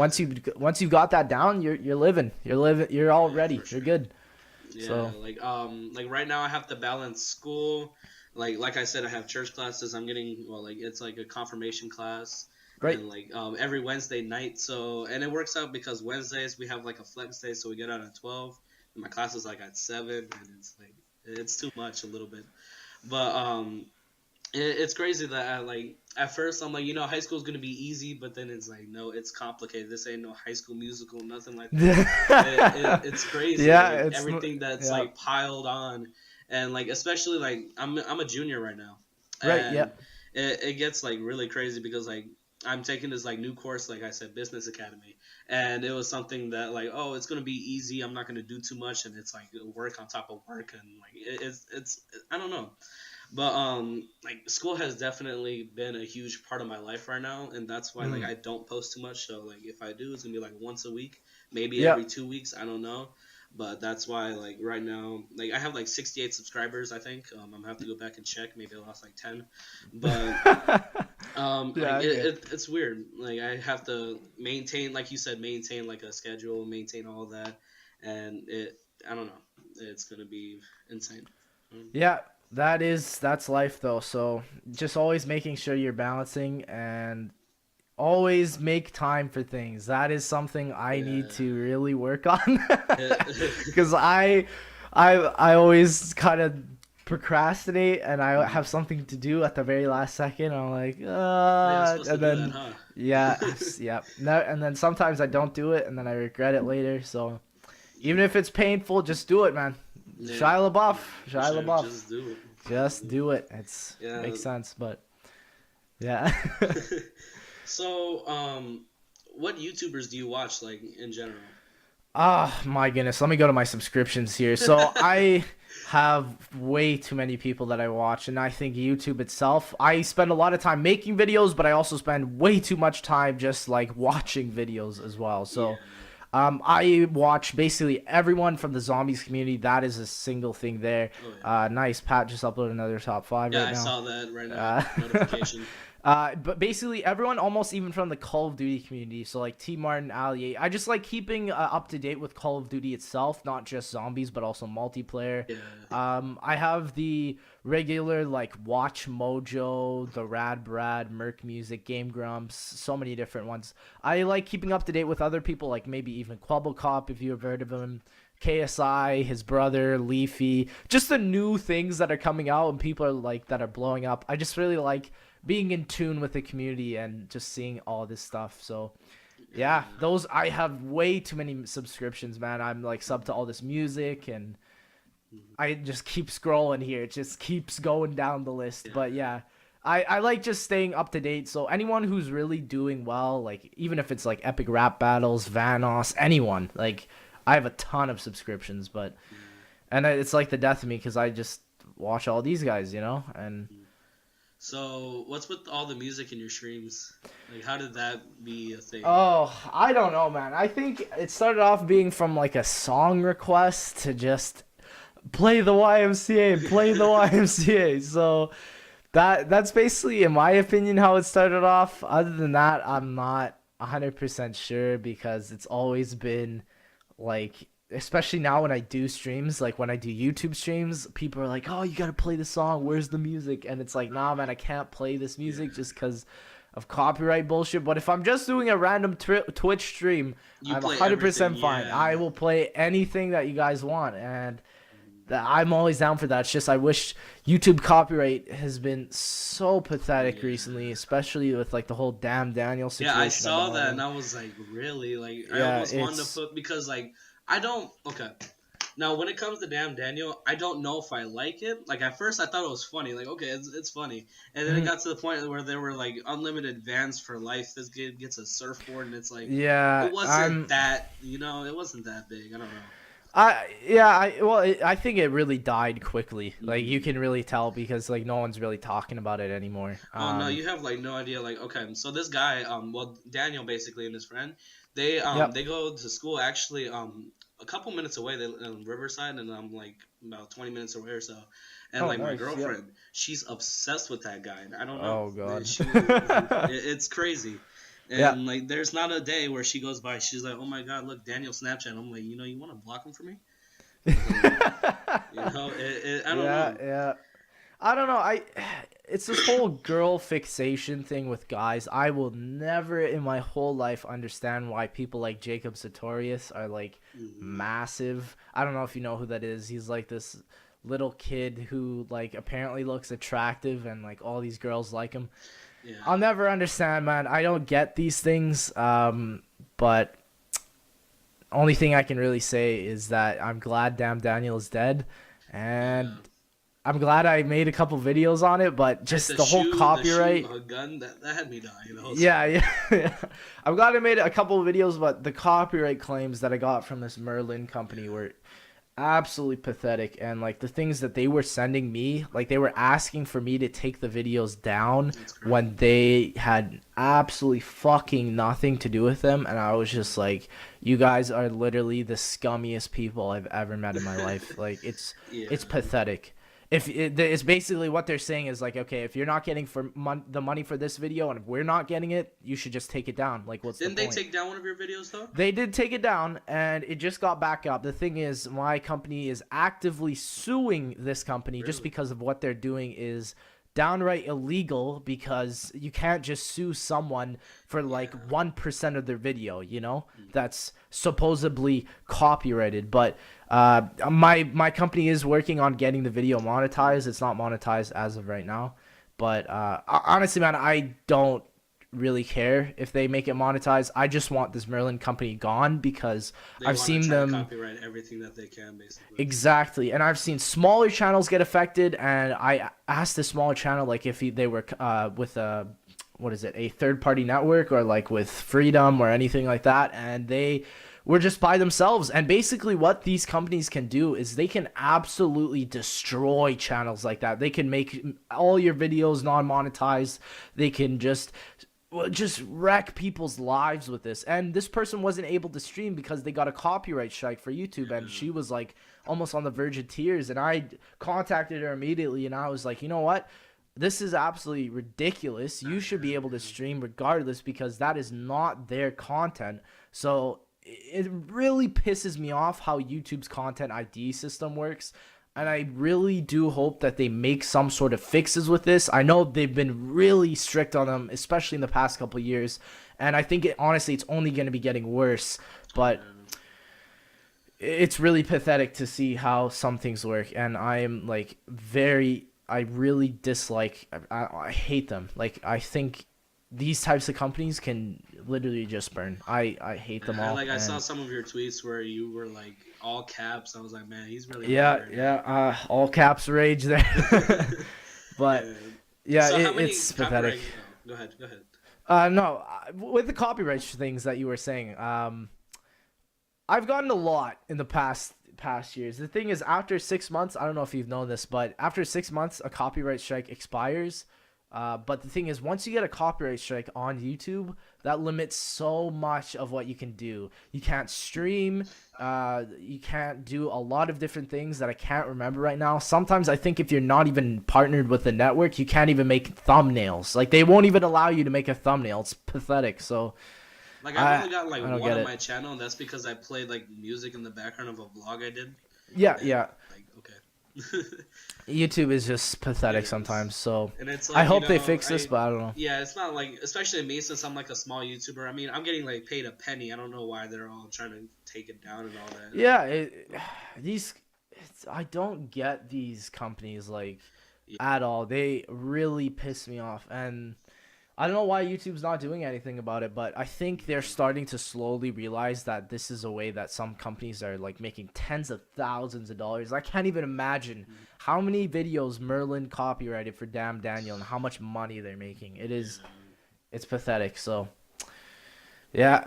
once you got that down, you're living. You're all yeah, ready. for You're sure. good. Yeah, So like right now I have to balance school. Like I said, I have church classes. I'm getting well, like it's like a confirmation class, great. and like every Wednesday night. So and it works out because Wednesdays we have like a flex day, so we get out at 12. And my class is like at 7, and it's like it's too much a little bit. But it's crazy that like at first I'm like high school is gonna be easy, but then it's like no, it's complicated. This ain't no High School Musical, nothing like that. It's crazy Yeah, like it's everything that's yeah. like piled on, and like especially like I'm a junior right now, Right, yeah. and it gets like really crazy because like I'm taking this like new course, like I said, Business Academy, and it was something that like, oh, it's gonna be easy, I'm not gonna do too much, and it's like work on top of work, and like it's I don't know. But like school has definitely been a huge part of my life right now, and that's why like Mm. I don't post too much. So like if I do, it's gonna be like once a week, maybe Yeah. every 2 weeks. I don't know, but that's why like right now, like I have like 68 subscribers. I think I'm gonna have to go back and check. Maybe I lost like 10, but Yeah, like okay. it's weird. Like I have to maintain, like you said, maintain like a schedule, maintain all that, and I don't know. It's gonna be insane. Yeah, that's life though. So just always making sure you're balancing and always make time for things. That is something I need Yeah. to really work on because I always kind of procrastinate and I have something to do at the very last second. I'm like, Oh, yeah, I was supposed to and do that, then huh? yeah, yeah, no, and then sometimes I don't do it and then I regret it later. So even if it's painful, just do it, man. Yeah, Shia LaBeouf, for Shia sure. LaBeouf. Just do Just do it. It's it. makes sense, but yeah. Yeah. So, what YouTubers do you watch, like in general? Ah, my goodness. Let me go to my subscriptions here. So I have way too many people that I watch, and I think YouTube itself, I spend a lot of time making videos, but I also spend way too much time just like watching videos as well. Yeah. So I watch basically everyone from the zombies community. That is a single thing there. Oh yeah. Nice. Pat just uploaded another top 5 Yeah, right I now. saw that right now. Uh, Notification. but basically everyone, almost even from the Call of Duty community, so like T Martin, Ali, I just like keeping up to date with Call of Duty itself, not just zombies but also multiplayer. Yeah. I have the regular like Watch Mojo, the Rad Brad, Merc Music, Game Grumps, so many different ones. I like keeping up to date with other people, like maybe even Quabblecop, if you have heard of him. KSI, his brother, Leafy, just the new things that are coming out and people are like that are blowing up. I just really like being in tune with the community and just seeing all this stuff. So yeah, Yeah. those I have way too many subscriptions, man. I'm like sub to all this music and I just keep scrolling here. It just keeps going down the list. Yeah. But yeah, I like just staying up to date. So anyone who's really doing well, like even if it's like Epic Rap Battles, Vanos, anyone, like I have a ton of subscriptions, but And it's like the death of me because I just watch all these guys, and So, what's with all the music in your streams? Like, how did that be a thing? oh, I don't know, man. I think it started off being from like a song request to just play the YMCA, play the YMCA. So that's basically, in my opinion, how it started off. Other than that, I'm not 100% sure because it's always been like, especially now when I do streams, like when I do YouTube streams, people are like, "Oh, you gotta play the song. Where's the music?" And it's like, "Nah, man, I can't play this music just because of copyright bullshit." But if I'm just doing a random Twitch stream, I'm 100% fine. Yeah. I will play anything that you guys want, and I'm always down for that. It's just I wish YouTube copyright has been so pathetic recently, especially with like the whole damn Daniel situation. Yeah, I saw that and I was like, really? Like, I almost wanted to put, because like, I don't, okay. Now, when it comes to damn Daniel, I don't know if I like it. Like, at first I thought it was funny. Like, okay, it's funny. And then it got to the point where there were like unlimited vans for life. This kid gets a surfboard and it's like, yeah, it wasn't that, it wasn't that big. I don't know. I think it really died quickly. Like you can really tell because like no one's really talking about it anymore. Oh no, you have like no idea. Like, okay, so this guy, Daniel basically and his friend, they go to school actually a couple minutes away. They live in Riverside, and I'm like about 20 minutes away or so. And like my girlfriend, she's obsessed with that guy. And I don't know. Oh god, it's crazy. And like, there's not a day where she goes by. She's like, "Oh my god, look, Daniel's Snapchat." I'm like, you want to block him for me? I don't know. Yeah. I don't know. It's this whole girl fixation thing with guys. I will never in my whole life understand why people like Jacob Sartorius are like massive. I don't know if you know who that is. He's like this little kid who like apparently looks attractive and like all these girls like him. Yeah. I'll never understand, man. I don't get these things. But only thing I can really say is that I'm glad damn Daniel is dead, and I'm glad I made a couple videos on it. But just the whole copyright, a gun that had me dying. Yeah. I'm glad I made a couple of videos, but the copyright claims that I got from this Merlin company were absolutely pathetic. And like the things that they were sending me, like they were asking for me to take the videos down when they had absolutely fucking nothing to do with them, and I was just like, you guys are literally the scummiest people I've ever met in my life. Like it's pathetic. It's basically what they're saying is like, okay, if you're not getting the money for this video and if we're not getting it, you should just take it down. Like, what's the point? Didn't they take down one of your videos though? They did take it down, and it just got back up. The thing is, my company is actively suing this company just because of what they're doing is downright illegal, because you can't just sue someone for like 1% of their video, that's supposedly copyrighted. But my company is working on getting the video monetized. It's not monetized as of right now, but honestly, man, I don't really care if they make it monetized. I just want this Merlin company gone because I've seen them copyright everything that they can, basically. Exactly, and I've seen smaller channels get affected, and I asked the smaller channel like if they were with a third-party network or like with Freedom or anything like that, and they were just by themselves. And basically what these companies can do is they can absolutely destroy channels like that. They can make all your videos non-monetized. They can just wreck people's lives with this. And this person wasn't able to stream because they got a copyright strike for YouTube, and she was like almost on the verge of tears. And I contacted her immediately, and I was like, you know what? This is absolutely ridiculous. You should be able to stream regardless, because that is not their content. So it really pisses me off how YouTube's content ID system works. And I really do hope that they make some sort of fixes with this. I know they've been really strict on them, especially in the past couple of years. And I think, honestly, it's only going to be getting worse. But it's really pathetic to see how some things work. And I am, like, I really dislike, I hate them. Like, I think these types of companies can literally just burn. I hate them all. I saw some of your tweets where you were like all caps. I was like, man, he's really all caps rage there. But it's pathetic. Go ahead. No, with the copyright things that you were saying, I've gotten a lot in the past years. The thing is, after 6 months, I don't know if you've known this, but after 6 months, a copyright strike expires. But the thing is, once you get a copyright strike on YouTube, that limits so much of what you can do. You can't stream. You can't do a lot of different things that I can't remember right now. Sometimes I think if you're not even partnered with the network, you can't even make thumbnails. Like, they won't even allow you to make a thumbnail. It's pathetic. So Like I've only got like I don't one get on it. my channel, and that's because I played like music in the background of a vlog I did. Yeah, And, yeah. like, okay. YouTube is just pathetic It is. sometimes. So And it's I like, hope they fix this, but I don't know. yeah, it's not like, especially me since I'm like a small YouTuber. I mean, I'm getting like paid a penny. I don't know why they're all trying to take it down and all that. Yeah, I don't get these companies like Yeah. at all. They really piss me off, and I don't know why YouTube's not doing anything about it, but I think they're starting to slowly realize that this is a way that some companies are like making tens of thousands of dollars. I can't even imagine how many videos Merlin copyrighted for Damn Daniel and how much money they're making. It's pathetic. So yeah,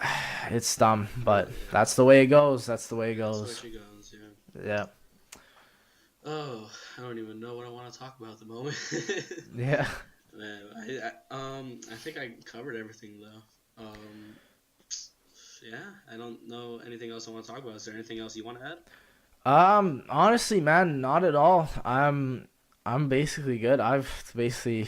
it's dumb, but that's the way it goes. That's the way it goes. That's where she goes, yeah. Yeah. Oh, I don't even know what I want to talk about at the moment. Yeah. Man, I think I covered everything though. Yeah, I don't know anything else I want to talk about. Is there anything else you want to add? Honestly, man, not at all. I'm basically good. I've basically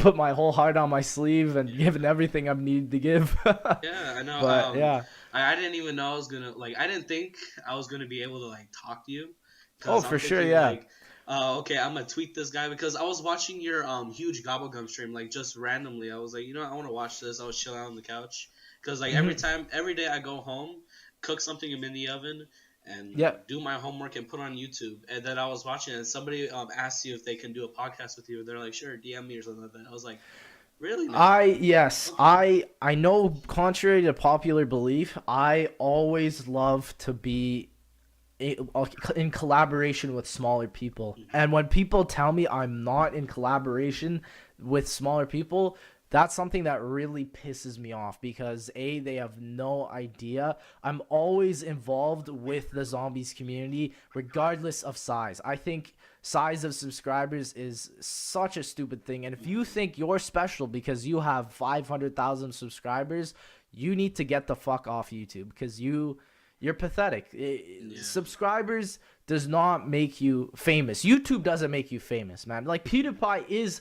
put my whole heart on my sleeve and given everything I've needed to give. Yeah, I know. But yeah. I didn't even know I was gonna like. I didn't think I was gonna be able to like talk to you. Oh, 'Cause I'm for sure, thinking, yeah. like, okay, I'm gonna tweet this guy because I was watching your huge gobblegum stream like just randomly. I was like, you know, I want to watch this. I was chilling out on the couch because like every day I go home, cook something in the oven, and Yep. do my homework and put on YouTube. And then I was watching it, and somebody asked you if they can do a podcast with you, and they're like, sure, DM me or something like that. I was like, really? No? Yes, Okay. I know, contrary to popular belief, I always love to be in collaboration with smaller people. And when people tell me I'm not in collaboration with smaller people, that's something that really pisses me off because they have no idea. I'm always involved with the zombies community regardless of size. I think size of subscribers is such a stupid thing, and if you think you're special because you have 500,000 subscribers, you need to get the fuck off YouTube because you're pathetic. Subscribers does not make you famous. YouTube doesn't make you famous, man. Like, PewDiePie is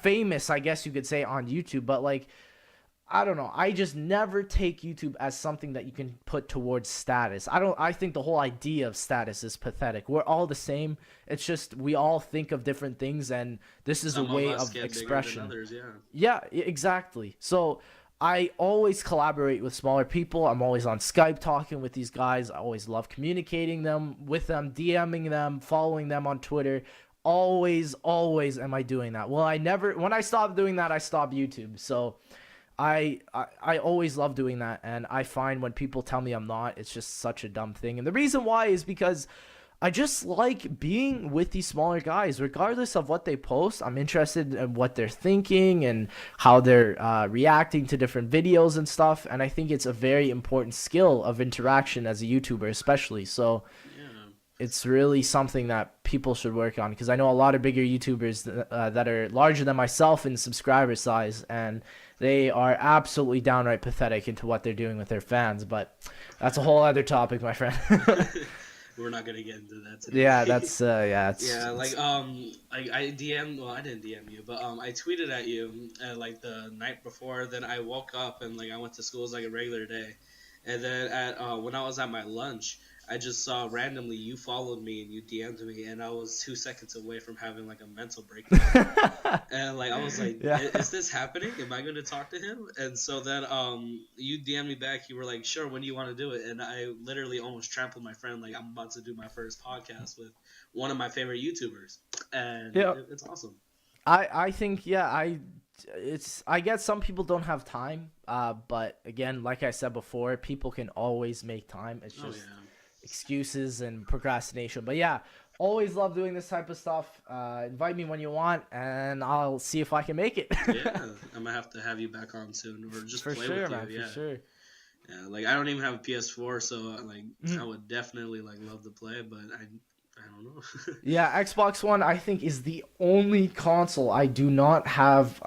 famous, I guess you could say, on YouTube, but like, I don't know. I just never take YouTube as something that you can put towards status. I think the whole idea of status is pathetic. We're all the same. It's just we all think of different things, and this is Some a way of us of get expression. bigger than others, Yeah, exactly. So I always collaborate with smaller people. I'm always on Skype talking with these guys. I always love communicating with them, DMing them, following them on Twitter. Always am I doing that. Well, when I stopped doing that, I stopped YouTube. So I always love doing that, and I find when people tell me I'm not, it's just such a dumb thing. And the reason why is because I just like being with these smaller guys, regardless of what they post. I'm interested in what they're thinking and how they're reacting to different videos and stuff. And I think it's a very important skill of interaction as a YouTuber, especially. So it's really something that people should work on, because I know a lot of bigger YouTubers that are larger than myself in subscriber size, and they are absolutely downright pathetic into what they're doing with their fans. But that's a whole other topic, my friend. We're not gonna get into that today. Yeah, that's like I DM'd, well, I didn't DM you, but I tweeted at you like the night before. Then I woke up and like I went to school as like a regular day, and then at when I was at my lunch, I just saw randomly you followed me and you DM'd me, and I was 2 seconds away from having like a mental breakdown. And like I was like, is this happening? Am I going to talk to him? And so then you DM'd me back. You were like, sure, when do you want to do it? And I literally almost trampled my friend. Like, I'm about to do my first podcast with one of my favorite YouTubers, and it's awesome. I think I get some people don't have time, but again, like I said before, people can always make time. It's just excuses and procrastination. But yeah, always love doing this type of stuff. Invite me when you want, and I'll see if I can make it. Yeah, I'm gonna have to have you back on soon, or just for play sure, with you. man, Yeah, for sure. Yeah, like I don't even have a PS4, so like I Mhm. would definitely like love to play, but I don't know. Yeah, Xbox One I think is the only console I do not have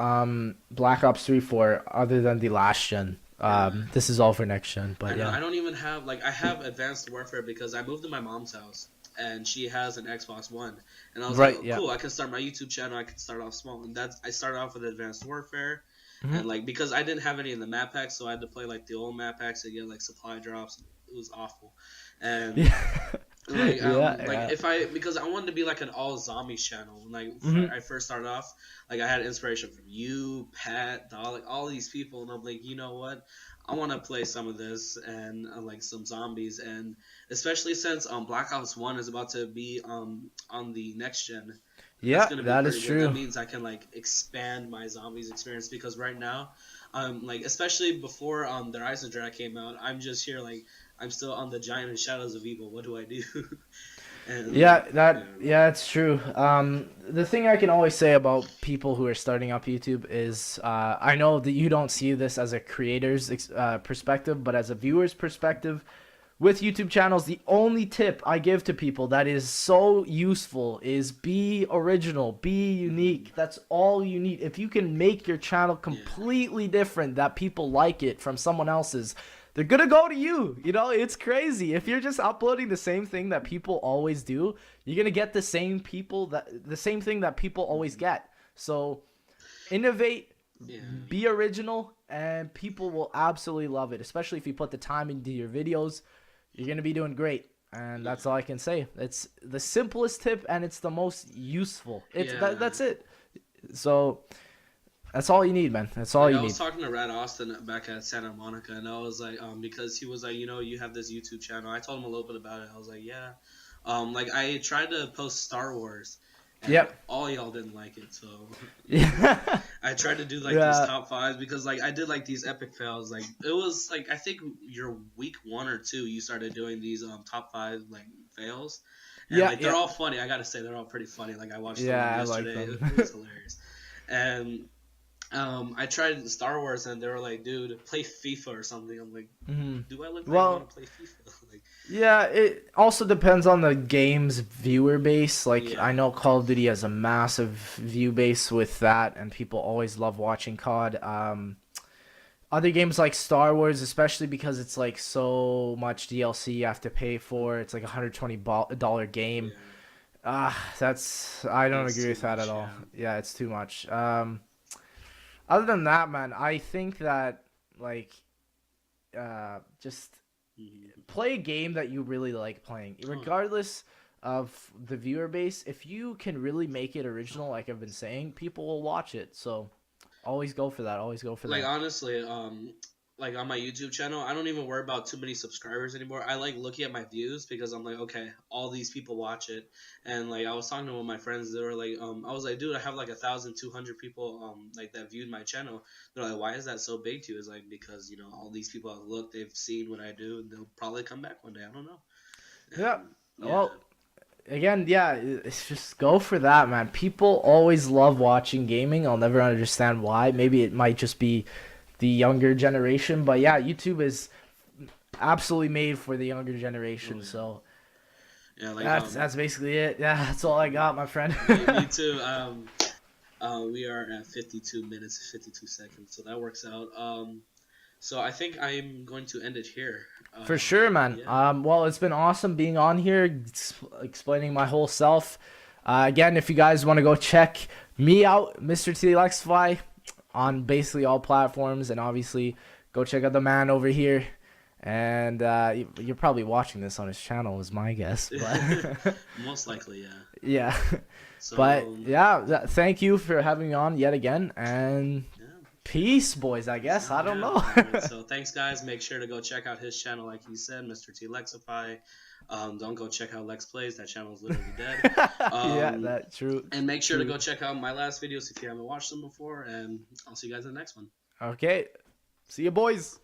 Black Ops 3 for other than the last gen. Yeah, This is all for next gen, I but know. yeah. I don't even have like I have Advanced Warfare because I moved to my mom's house and she has an Xbox One, and I was like, Right, oh, yeah. cool, I can start my YouTube channel. I can start off small, and that's I started off with Advanced Warfare, Mhm. and like because I didn't have any in the map packs, so I had to play like the old map packs to get like supply drops. It was awful, and Yeah. Yeah, like yeah. if I because I wanted to be like an all zombies channel. Like Mhm. I first started off, like I had inspiration from you, Pat, Doll, like all these people, and I'm like, you know what? I want to play some of this and like some zombies, and especially since Black Ops One is about to be on the next gen. That's Yeah, gonna be that is pretty good. That true. means I can like expand my zombies experience because right now, like especially before the Rise of Drag came out, I'm just here like I'm still on the Giant and Shadows of Evil. What do I do? and Yeah, that yeah, yeah, it's true. The thing I can always say about people who are starting up YouTube is, I know that you don't see this as a creator's perspective, but as a viewer's perspective, with YouTube channels, the only tip I give to people that is so useful is be original, be unique. That's all you need. If you can make your channel yeah, completely different, that people like it from someone else's, they're gonna go to you. You know, it's crazy. If you're just uploading the same thing that people always do, you're gonna get the same thing that people always get. So innovate, yeah, be original, and people will absolutely love it. Especially if you put the time into your videos, you're gonna be doing great. And yeah, that's all I can say. It's the simplest tip, and it's the most useful. yeah. That's it. So that's all you need, man. That's all Like you I was need. talking to Rad Austin back at Santa Monica, and I was like, because he was like, you know, you have this YouTube channel. I told him a little bit about it. I was like, yeah, like I tried to post Star Wars, and Yep. all y'all didn't like it. So, Yeah. I tried to do like these Yeah. top fives because like I did like these epic fails. Like it was like I think your week 1 or 2 you started doing these top five like fails, and Yeah. like they're Yeah. all funny. I gotta say they're all pretty funny. Like I watched the one Yeah. I like yesterday. them. It was hilarious, and I tried Star Wars and they were like, dude, play FIFA or something. I'm like, Hmm. do I look like I want Well, to play FIFA? Like, yeah, it also depends on the game's viewer base. Like, yeah, I know Call of Duty has a massive view base with that, and people always love watching COD. Other games like Star Wars, especially because it's like so much DLC you have to pay for. It's like $120 game. yeah, I don't that's agree too with that at much. all. Yeah. Yeah, it's too much. Other than that, man, I think that like just Mhm. play a game that you really like playing, Oh, regardless of the viewer base. If you can really make it original, like I've been saying, people will watch it. So always go for that. Always go for like that. honestly, like on my YouTube channel, I don't even worry about too many subscribers anymore. I like looking at my views because I'm like, okay, all these people watch it, and like I was talking to one of my friends, they were like, I was like, dude, I have like 1,200 people, like that viewed my channel. They're like, why is that so big to you? It's like because you know all these people have looked, they've seen what I do, and they'll probably come back one day. I don't know. Yeah. And yeah, Well, again, yeah, it's just go for that, man. People always love watching gaming. I'll never understand why. Maybe it might just be the younger generation, but yeah, YouTube is absolutely made for the younger oh generation. yeah, So yeah, like that's basically it. Yeah, that's all I got, my friend. me too. We are at 52 minutes, 52 seconds, so that works out. So I think I'm going to end it here. For sure, man. Yeah, Well, it's been awesome being on here, explaining my whole self. Again, if you guys want to go check me out, MrTLexify, on basically all platforms, and obviously go check out the man over here. And you're probably watching this on his channel, is my guess. But most likely, yeah. yeah, but So yeah, thank you for having me on yet again, and yeah, peace, boys. I peace guess I out. don't Yeah. know. All right. So thanks, guys. Make sure to go check out his channel, like he said, MrTLexify. Don't go check out Lex Plays. That channel is literally dead. Yeah, Um, that true. and make sure to True. go check out my last videos if you haven't watched them before. And I'll see you guys in the next one. Okay, see you, boys.